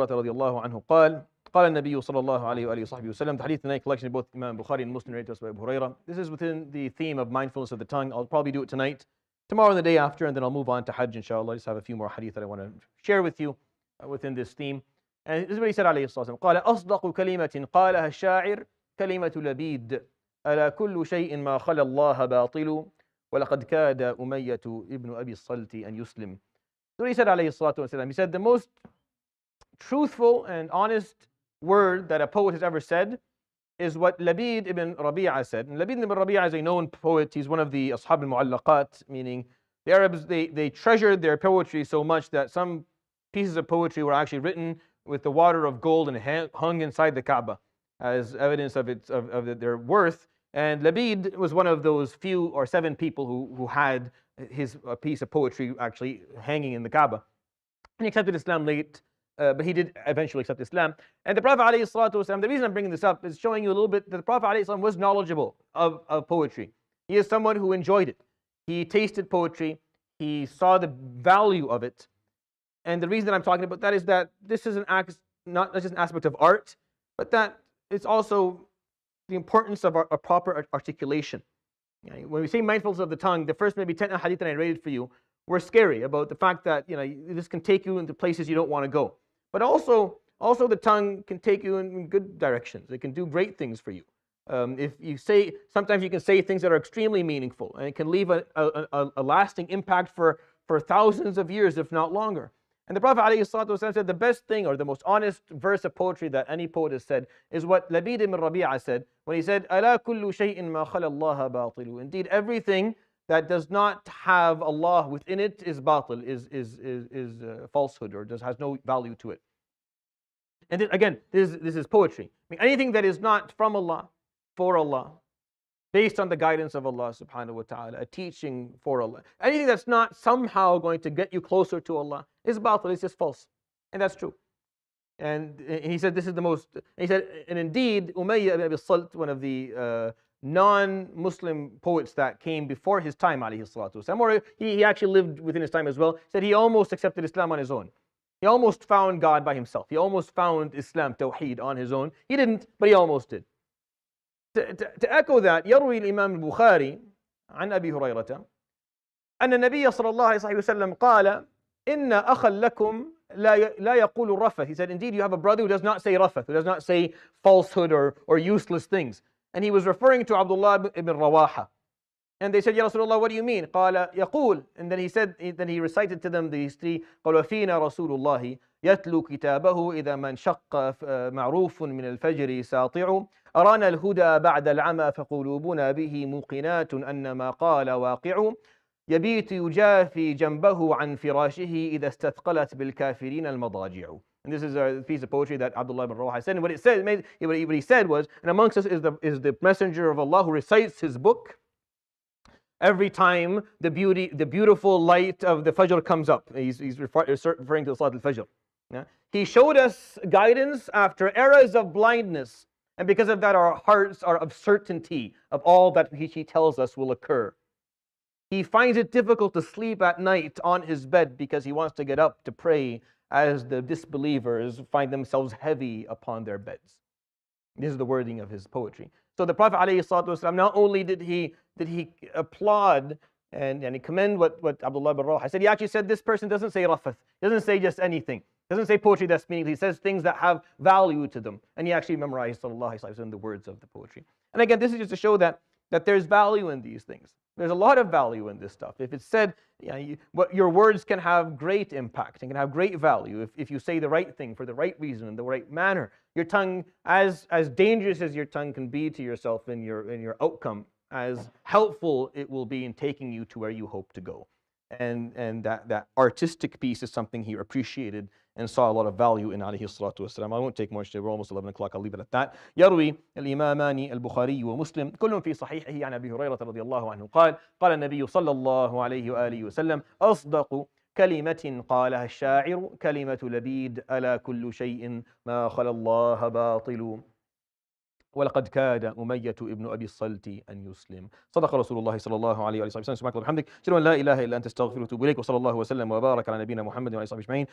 رضي الله عنه قال قال النبي صلى الله عليه وآله وصحبه وسلم. The hadith tonight collection of both Imam Bukhari and Muslim narrated by Abu Hurairah. This is within the theme of mindfulness of the tongue. I'll probably do it tonight, tomorrow and the day after, and then I'll move on to Hajj inshallah. I just have a few more hadith that I want to share with you within this theme. And this is what he said عليه الصلاة والسلام. قال أصدق كلمة قالها الشاعر كلمة لبيد ألا كل شيء ما خلا الله باطل ولقد كاد أمية ابن أبي الصلت أن يسلم. So he said عليه الصلاة والسلام. He said the most truthful and honest word that a poet has ever said is what Lebid ibn Rabi'a said. And Lebid ibn Rabi'a is a known poet. He's one of the Ashab al-Mu'allaqat, meaning the Arabs, they treasured their poetry so much that some pieces of poetry were actually written with the water of gold and hung inside the Kaaba as evidence of their worth. And Lebid was one of those few or 7 people who had a piece of poetry actually hanging in the Kaaba. And he accepted Islam late, but he did eventually accept Islam. And the Prophet ﷺ, the reason I'm bringing this up is showing you a little bit that the Prophet ﷺ was knowledgeable of poetry. He is someone who enjoyed it. He tasted poetry. He saw the value of it. And the reason that I'm talking about that is that this is not just an aspect of art, but that it's also the importance of a proper articulation. When we say mindfulness of the tongue, the first maybe 10 hadith that I rated for you were scary about the fact that this can take you into places you don't want to go. But also the tongue can take you in good directions. It can do great things for you. If you say, sometimes you can say things that are extremely meaningful, and it can leave a lasting impact for thousands of years, if not longer. And the Prophet ﷺ said the best thing, or the most honest verse of poetry that any poet has said, is what Lebid ibn Rabi'a said when he said, "Ala kullu shay'in ma khala Allah batil." Indeed, everything that does not have Allah within it is batil, is falsehood, or has no value to it. And then, again, this is poetry. I mean, anything that is not from Allah, for Allah, based on the guidance of Allah subhanahu wa ta'ala, a teaching for Allah, anything that's not somehow going to get you closer to Allah is batil, it's just false. And that's true. And he said this is the most, he said, and indeed, Umayyah ibn Abi Salt, one of the non-Muslim poets that came before his time, alayhi salatu wasalam, or he actually lived within his time as well, said he almost accepted Islam on his own. He almost found God by himself. He almost found Islam, Tawheed, on his own. He didn't, but he almost did. To echo that, يروي الإمام البخاري عن أبي هريرة أن النبي صلى الله عليه وسلم قال إن أخا لكم لا يقول الرفث. He said, indeed, you have a brother who does not say rafth, who does not say falsehood or useless things. And he was referring to Abdullah ibn Rواحة. And they said, Ya Rasulullah, what do you mean? قال يقول. And then he said, then he recited to them these 3. قال وفينا رسول الله يتلو كتابه إذا ما انشق معروف من الفجر ساطع أرانا الهدى بعد العمى فقلوبنا به موقنات أن ما قال واقع يبيت يجافي جنبه عن فراشه إذا استثقلت بالكافرين المضاجع. And this is a piece of poetry that Abdullah ibn Rواحة said. And what he said was, and amongst us is the messenger of Allah who recites his book every time the beautiful light of the Fajr comes up. He's referring to the Salat al-Fajr. Yeah? He showed us guidance after eras of blindness. And because of that, our hearts are of certainty of all that he tells us will occur. He finds it difficult to sleep at night on his bed because he wants to get up to pray as the disbelievers find themselves heavy upon their beds. This is the wording of his poetry. So the Prophet ﷺ, not only did he applaud and he commend what Abdullah ibn Rواحة said, he actually said this person doesn't say rafth, doesn't say just anything, doesn't say poetry that's meaningful, he says things that have value to them. And he actually memorized sallallahu alaihi wasallam the words of the poetry. And again, this is just to show that there's value in these things. There's a lot of value in this stuff. If it's said, your words can have great impact and can have great value if you say the right thing for the right reason in the right manner. Your tongue, as dangerous as your tongue can be to yourself in your outcome, as helpful it will be in taking you to where you hope to go. And that artistic piece is something he appreciated and saw a lot of value in عليه الصلاة والسلام. I won't take much today, we're almost 11 o'clock, I'll leave it at that. يروي الإمامان البخاري ومسلم كل في صحيحه عن أبي هريرة رضي الله عنه قال قال النبي صلى الله عليه وآله وسلم أصدق كلمة قالها الشاعر كلمة لبيد ألا كل شيء ما خلا الله باطل ولقد كاد أمية ابن أبي الصلت أن يسلم. صدق رسول الله صلى الله عليه وآله وسلم. سبحانك اللهم وبحمدك أشهد أن لا إله إلا أنت أستغفرك وأتوب إليك وصلى الله وسلم وبارك على نبينا محمد وعلى آله وصحبه أجمعين.